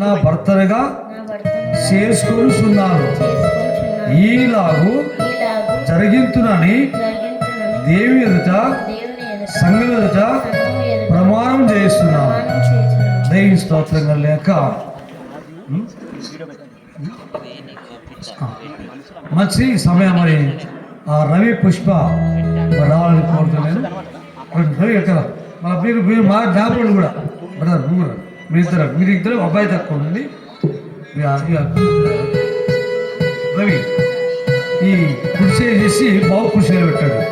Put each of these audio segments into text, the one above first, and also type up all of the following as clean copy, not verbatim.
నా భర్తగా చేసుకొనుచున్నాను. ఈలాగు జరిగింతునని దేవుని ఎదుట సంఘం ఎదుట ప్రమాణం చేస్తున్నాను. దేవుని స్తోత్రంగా లేక మంచి సమయం మరి రవి పుష్ప రావాలని కోరుతున్నాను. రవి ఎక్కడ మీరు మా జ్ఞాపకులు కూడా మీరిద్దరు అబ్బాయి తక్కువ ఉంది. రవి ఈ కృషి చేసి బాబు కృషి పెట్టాడు.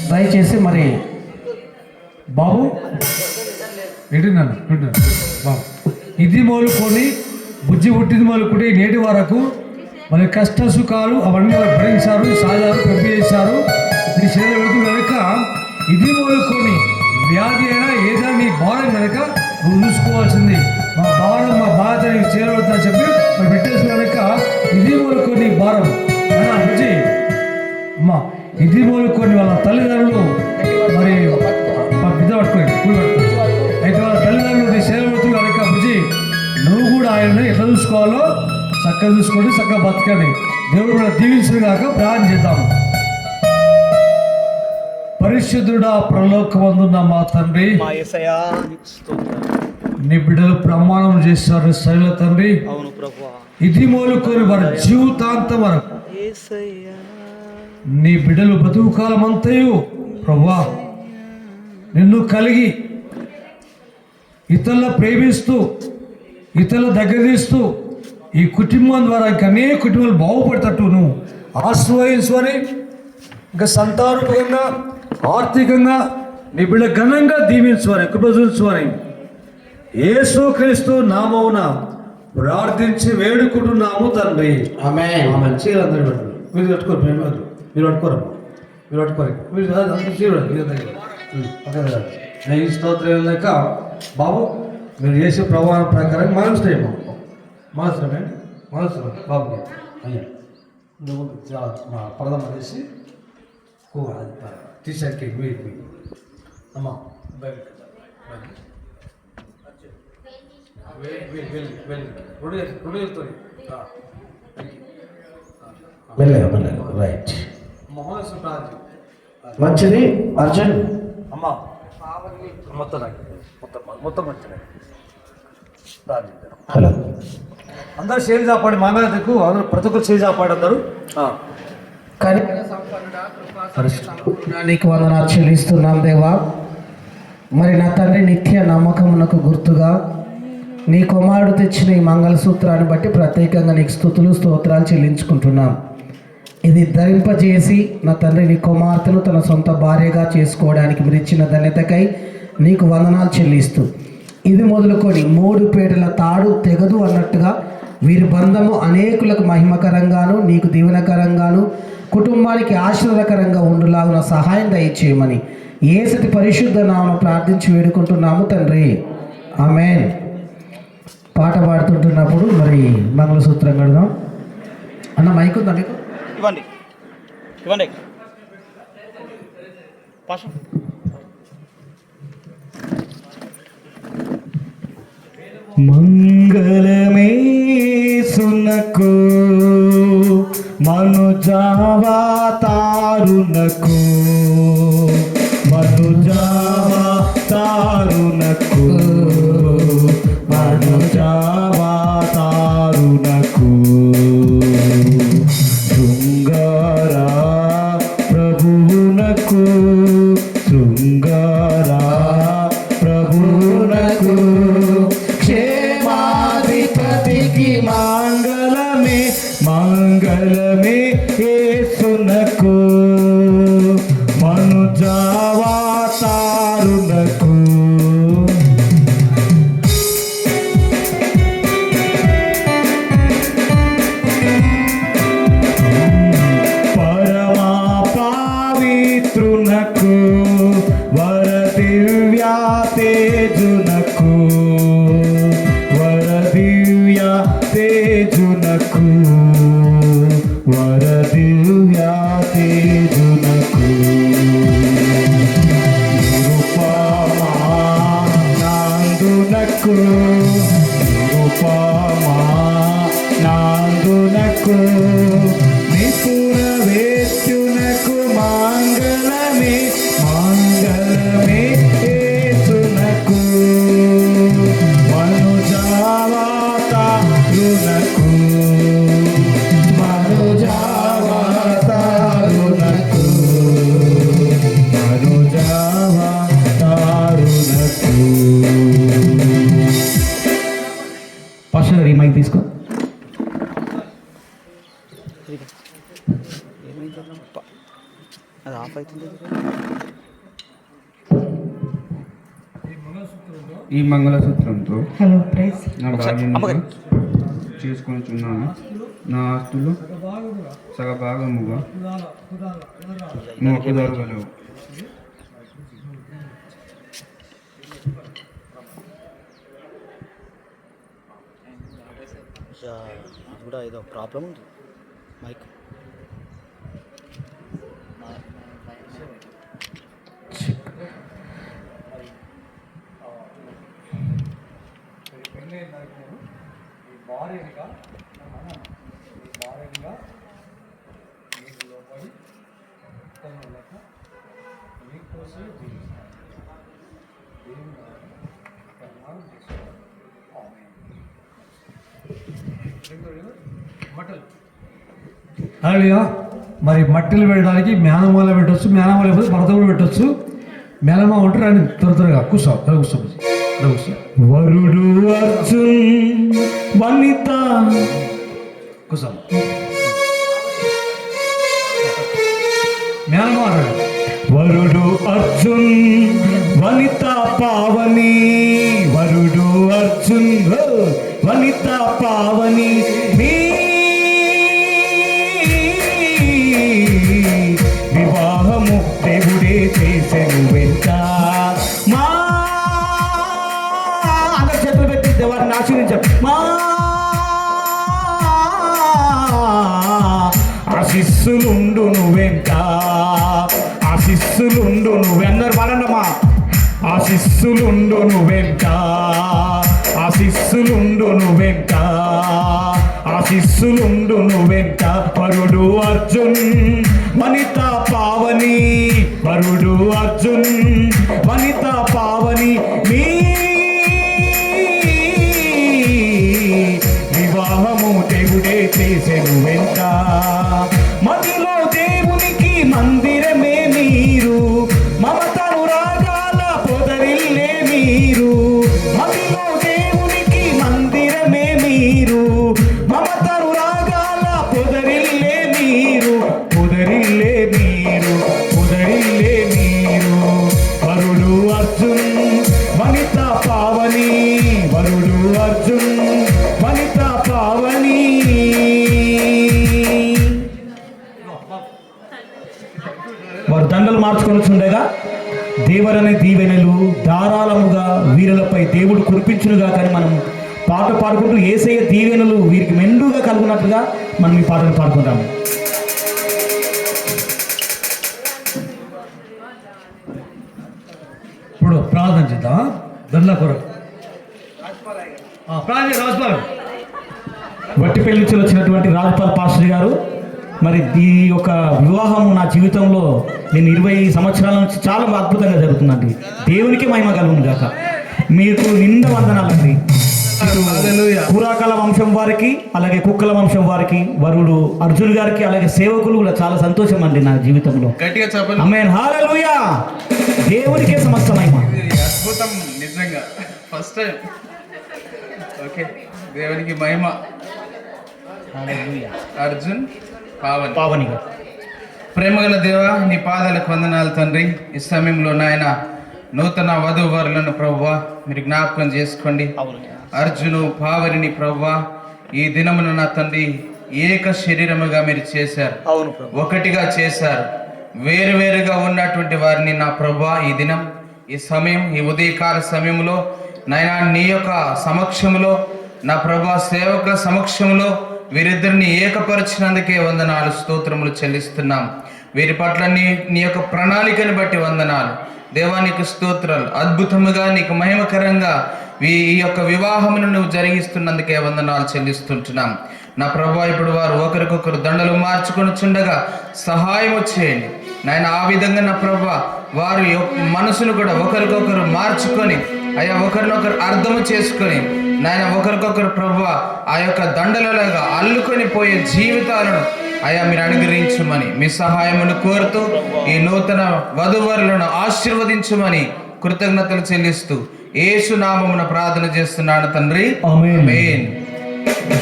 దయచేసి మరి బాబు బాబు ఇది మొదలుకొని బుజ్జి పుట్టింది మొదలుకుంటే నేటి వరకు మరి కష్ట సుఖాలు అవన్నీ భరించారు, సాధారు, పెంపు చేశారు. నీ శరీరం వెళుతూ కనుక ఇది మొదలుకొని వ్యాధి అయినా ఏదైనా నీ భారం కనుక నువ్వు చూసుకోవాల్సింది. మా భారం మా బాధ నీకు చేరవద్దా చెప్పి మరి పెట్టేసి కనుక ఇది మొదలుకొని భారం అయినా బుజ్జి అమ్మా ఇది మొదలుకొని వాళ్ళ తల్లిదండ్రులు మరి బిడ్డ పట్టుకోండి అయితే వాళ్ళ తల్లిదండ్రులు నీ సేవలు కనుక బుజ్జి నువ్వు కూడా ఆయన ఎట్లా చూసుకోవాలో చక్కగా చూసుకోండి, చక్కగా బతకండి. దేవుడు కూడా దీవించిన కాక ప్రార్థన చేద్దాము. పరిశుద్ధుడా పరలోకమందున్న మా తండ్రి, నీ బిడ్డలు ప్రమాణం చేశారు సరైన తండ్రి. ఇది మొదలుకొని వారి జీవితాంతం వరకు నీ బిడ్డలు బతుకు కాలం అంతయు ప్రభువా నిన్ను కలిగి ఇతరుల ప్రేమిస్తూ ఇతరుల దగ్గర తీస్తూ ఈ కుటుంబం ద్వారా ఇంకా అనేక కుటుంబాలు బాగుపడతట్టు నువ్వు ఆశ్రయించుకొని ఇంకా సంతానపరంగా ఆర్థికంగా నీ బిడ్డ ఘనంగా దీవించుకొని కృప చూసుకొని యేసుక్రీస్తు నామమున ప్రార్థించి వేడుకుంటున్నాము తండ్రి. ఆమేన్. ఆమేన్. చీరందరూ పెట్టండి. మీరు కట్టుకోరు, మీరు పట్టుకోరమ్మా, మీరు పట్టుకోరు, మీరు నేను స్తోత్రం లేక బాబు మీరు చేసే ప్రమాణం ప్రకారం మనసులేమో మనసు బాబు అయ్యా నువ్వు మా పరదమ్మ చేసి టీషర్ట్కి వీడికి అమ్మా రైట్ మంచిది అర్జున్ అమ్మా మొత్తం మొత్తం మంచిది. హలో అందరూ చేయి చాపాడు మామయ్యకు అందరూ ప్రతి ఒక్కరు చేయి చాపాడు అందరూ. కానీ నీకు వందనాలు చెల్లిస్తున్నాం దేవా. మరి నా తండ్రి నిత్య నమ్మకమునకు గుర్తుగా నీ కుమారుడు తెచ్చిన ఈ మంగళసూత్రాన్ని బట్టి ప్రత్యేకంగా నీకు స్తుతులు స్తోత్రాలు చెల్లించుకుంటున్నాం. ఇది ధరింపజేసి నా తండ్రి నీ కుమార్తెను తన సొంత భార్యగా చేసుకోవడానికి మీరు ఇచ్చిన ధన్యతకై నీకు వందనాలు చెల్లిస్తూ ఇది మొదలుకొని 3 పేటల తాడు తెగదు అన్నట్టుగా వీరి బంధము అనేకులకు మహిమకరంగాను నీకు దీవెనకరంగాను కుటుంబానికి ఆశీర్వదకరంగా ఉండులాగున సహాయం దయచేయమని యేసు పరిశుద్ధ నామమున ప్రార్థించి వేడుకుంటున్నాము తండ్రి. ఆమేన్. పాట పాడుతుంటున్నప్పుడు మరి మంగళసూత్రం కడదాం. అన్న మైక్ ఉందా మీకు? ఇవ్వండి మంగళమే సునకు మనుజావా తారునకు మనుజావా తారునకు మనుజావా తారునకు శృంగారా ప్రభువునకు శృంగారా ప్రభువునకు క్షేమాధిపతికి మంగళమే మంగళమే యేసునకు మనుజావా తారునకు పరమా అది ఆఫ్ అవుతుంది. ఈ మంగళసూత్రంతో హలో ప్రైజ్ నా భార్యను చేసుకొనిచున్నాను. నా ఆస్తులు సగభాగముగా మోపుదారుగలవు. ఇది కూడా ఏదో ప్రాబ్లం ఉంది మైక్. హల్లెలూయా. మరి మట్టిలు పెట్టడానికి మేనమాల పెట్టచ్చు, మేనమాల లేకపోతే భర్త కూడా పెట్టచ్చు. మేనమా ఉంటే రండి త్వరగా కూర్చో, కూర్చో కూర్చో. వరుడు అర్జున్ వనిత కూర్చో. మేనమా రండి. వరుడు అర్జున్ వనిత పావని, వరుడు అర్జున్ వనిత పావని, మీ వివాహము దేవుడే చేసెను వెంట. మా అందరు చేతులు పెట్టి దేవాన్ని ఆశీర్వించారు. మా ఆశిస్సులుండు నువ్వెంట, ఆశిస్సులుండు నువ్వెందరు వాడమ్మా. ఆశిస్సులుండు నువ్వెంట, ఆశిస్సులుండు నువ్వెంట, ఆశిస్సులుండు నువ్వెంట. వరుడు అర్జున్ వనిత పావని, వరుడు అర్జున్ వనిత పావని, మీ వివాహము దేవుడే చేసెను వెంట. మదిలో దేవునికి మందిరమే మీరు, మమతను రాగాల పొదరిల్లే మీరు. మదిలో దేవునికి మందిరమే మీరు, మమతను రాగాల పొదరిల్లే మీరు, పొదరిల్లే మీరు, పొదరిల్లే మీరు. వరుడు అర్జున్ వనిత పావని, వరుడు అర్జున్ వనిత పావని. వారు దండలు మార్చుకొనుచుండగా దేవరని దీవెనలు ధారాళముగా వీరులపై దేవుడు కురిపించునుగా. కానీ మనం పాట పాడుకుంటూ యేసయ్య దీవెనలు వీరికి మెండుగా కలుగున్నట్లుగా మనం ఈ పాటను పాడుకుంటాము. ఇప్పుడు ప్రార్థన చేద్దాం. దండ కొరకు ప్రార్థన రాజపాల్. వట్టిపల్లి నుంచి వచ్చినటువంటి రాజపాల్ పాస్టర్ గారు, మరి ఈ యొక్క వివాహం నా జీవితంలో నేను 20 సంవత్సరాల నుంచి చాలా అద్భుతంగా జరుగుతుందండి. దేవునికి మహిమ కలుగును గాక. మీకు నిండా వందనాలండి. పురాకల వంశం వారికి, అలాగే కుక్కల వంశం వారికి, వరుడు అర్జున్ గారికి, అలాగే సేవకులు కూడా చాలా సంతోషం అండి నా జీవితంలో. గట్టిగా చెప్పండి. ఆమేన్, హల్లెలూయా. దేవునికే సమస్త మహిమ. అద్భుతం నిజంగా. First time. ఓకే, దేవునికి మహిమ. అర్జున్ పావని గారు. ప్రేమగల దేవ, నీ పాదాలకు వందనాలు తండ్రి. ఈ సమయంలో నాయన నూతన వధూవరులను ప్రభువా మీరు జ్ఞాపకం చేసుకోండి. అర్జును పావనిని ప్రభువా ఈ దినమున నా తండ్రి ఏక శరీరముగా మీరు చేశారు, ఒకటిగా చేశారు. వేరువేరుగా ఉన్నటువంటి వారిని నా ప్రభువా ఈ దినం, ఈ సమయం, ఈ ఉదయకాల సమయంలో నాయన నీ యొక్క సమక్షంలో, నా ప్రభువా సేవకుల సమక్షంలో వీరిద్దరిని ఏకపరిచినందుకే వందనాలు, స్తోత్రములు చెల్లిస్తున్నాం. వీరి పట్ల నీ యొక్క ప్రణాళికను బట్టి వందనాలు దేవా, నీకు స్తోత్రాలు. అద్భుతముగా నీకు మహిమకరంగా ఈ యొక్క వివాహమును నువ్వు జరిగిస్తున్నందుకే వందనాలు చెల్లిస్తుంటున్నాం. నా ప్రభువా ఇప్పుడు వారు ఒకరికొకరు దండలు మార్చుకొని చుండగా సహాయం చేయండి నాయన. ఆ విధంగా నా ప్రభువా వారి మనసును కూడా ఒకరికొకరు మార్చుకొని అయ్యా ఒకరినొకరు అర్థము చేసుకొని నాయన ఒకరికొకరు ప్రభువా ఆ యొక్క దండలలాగా అల్లుకొని పోయే జీవితాలను అయ్యా మీరు అనుగ్రహించమని మీ సహాయమును కోరుతూ ఈ నూతన వధూవరులను ఆశీర్వదించమని కృతజ్ఞతలు చెల్లిస్తూ యేసు నామమున ప్రార్థన చేస్తున్నాను తండ్రి, ఆమేన్.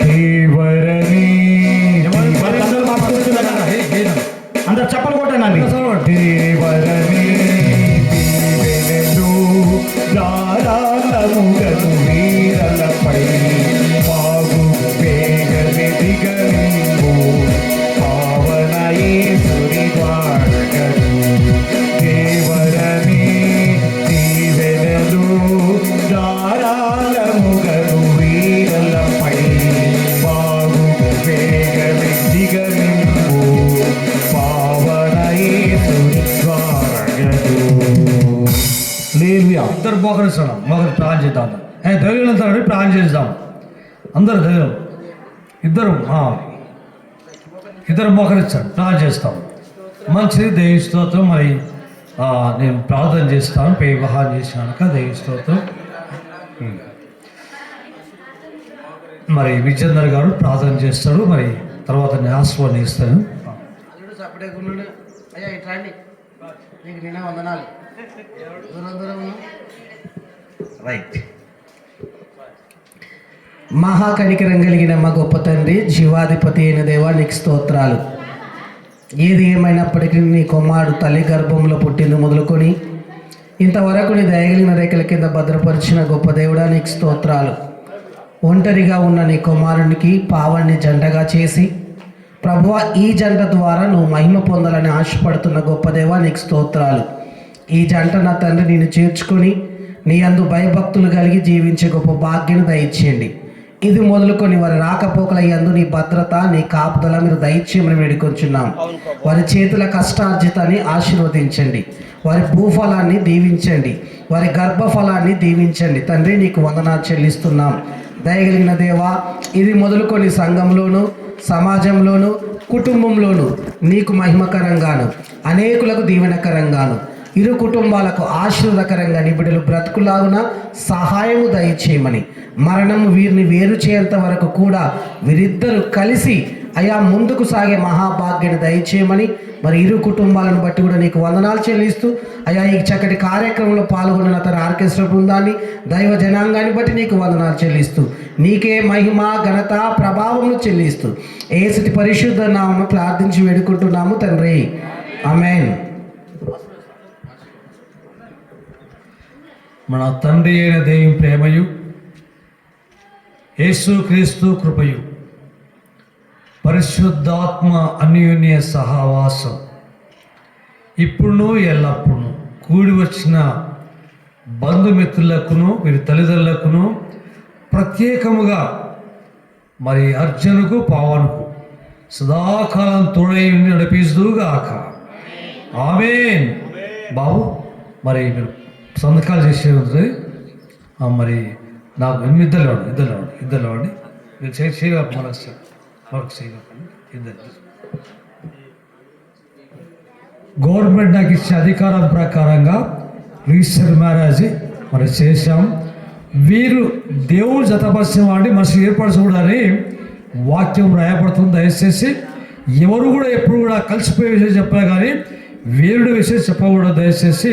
దేవరని అందరు చప్పలు కొట్టండి. దేవరనే దీవెనలు ధారాళముగను వీరలపై మాగు వేగని దిగనిమ్ము పావన యేసుని ద్వారకను. దేవరనే దీవెనలు ధారాళముగను వీరలపై మాగు వేగని దిగనిమ్ము పావన యేసుని ద్వారకను. హల్లెలూయా. ఇద్దరు మోకరిస్తున్నాం, మోకరి ప్రార్థన చేద్దాం. ధైర్యం అంటారండి, ప్రార్థన చేద్దాం అందరు ధైర్యం. ఇద్దరు మోకరిస్తాను, ప్రార్థన చేస్తాం. మంచిది, దేవి స్తోత్రం. మరి నేను ప్రార్థన చేస్తాను, పే వివాహం చేసినాక దేవి స్తోత్రం. మరి విజేందర్ గారు ప్రార్థన చేస్తాడు, మరి తర్వాత నేను ఆశీర్వాదం. అయ్యా ఇట్లా అండి, నీకు నిన్న వందనాలు. రైట్. మహాకనికరం కలిగిన మా గొప్ప తండ్రి, జీవాధిపతి అయిన దేవా, నీకు స్తోత్రాలు. ఏది ఏమైనప్పటికీ నీ కుమారుడు తల్లి గర్భంలో పుట్టింది మొదలుకొని ఇంతవరకు నీ దయగలిగిన రేఖల కింద భద్రపరిచిన గొప్ప దేవుడా, నీకు స్తోత్రాలు. ఒంటరిగా ఉన్న నీ కుమారునికి పావాన్ని జంటగా చేసి ప్రభువా, ఈ జంట ద్వారా నువ్వు మహిమ పొందాలని ఆశపడుతున్న గొప్ప దేవా, నీకు స్తోత్రాలు. ఈ జంట నా తండ్రి నేను చేర్చుకొని నీ అందు భయభక్తులు కలిగి జీవించే గొప్ప భాగ్యం దయచేయండి. ఇది మొదలుకొని వారి రాకపోకల యందు నీ భద్రత, నీ కాపుదల మీరు దయచేయమని వేడుకొంచున్నాం. వారి చేతుల కష్టార్జితాన్ని ఆశీర్వదించండి, వారి భూఫలాన్ని దీవించండి, వారి గర్భఫలాన్ని దీవించండి. తండ్రి, నీకు వందనాలు చెల్లిస్తున్నాం. దయగలిగిన దేవా, ఇది మొదలుకొని సంఘంలోను, సమాజంలోను, కుటుంబంలోను నీకు మహిమకరంగాను, అనేకులకు దీవెనకరంగాను, ఇరు కుటుంబాలకు ఆశీర్వదకరంగా నీ బిడ్డలు బ్రతుకులాగున సహాయము దయచేయమని, మరణము వీరిని వేరు చేయంత వరకు కూడా వీరిద్దరూ కలిసి అయా ముందుకు సాగే మహాభాగ్యాన్ని దయచేయమని, మరి ఇరు కుటుంబాలను బట్టి కూడా నీకు వందనాలు చెల్లిస్తూ అయా ఈ చక్కటి కార్యక్రమంలో పాల్గొన్న తన ఆర్కెస్ట్రా బృందాన్ని, దైవ జనాంగాన్ని బట్టి నీకు వందనాలు చెల్లిస్తూ నీకే మహిమ, ఘనత, ప్రభావములు చెల్లిస్తూ యేసు పరిశుద్ధ నామమున ప్రార్థించి వేడుకుంటున్నాము తండ్రి. ఆమేన్. మన తండ్రి అయిన దేవుని ప్రేమయు, యేసు క్రీస్తు కృపయు, పరిశుద్ధాత్మ అన్యోన్య సహవాసం ఇప్పుడును ఎల్లప్పుడూ కూడి వచ్చిన బంధుమిత్రులకును వీరి తల్లిదండ్రులకును ప్రత్యేకముగా మరి అర్జునుకు పావనుకు సదాకాలం తోడై నడిపిస్తుగాక. ఆమేన్. బాబు, మరి మీరు సంతకాలు చేసేది మరి నాకు ఇద్దరు అండి మీరు చేయగా మరొక చేయకండి. ఇద్దరు గవర్నమెంట్ నాకు ఇచ్చే అధికారం ప్రకారంగా రిజిస్టర్ మ్యారేజ్ మరి చేశాం. వీరు దేవుడు జతపరిచిన వాడిని మనసు ఏర్పరచుకోవడాన్ని వాక్యం రాయబడుతుంది. దయచేసి ఎవరు కూడా ఎప్పుడు కూడా కలిసిపోయే విషయం చెప్పాలి, కానీ వీరుడు విషయం చెప్పకూడదు. దయచేసి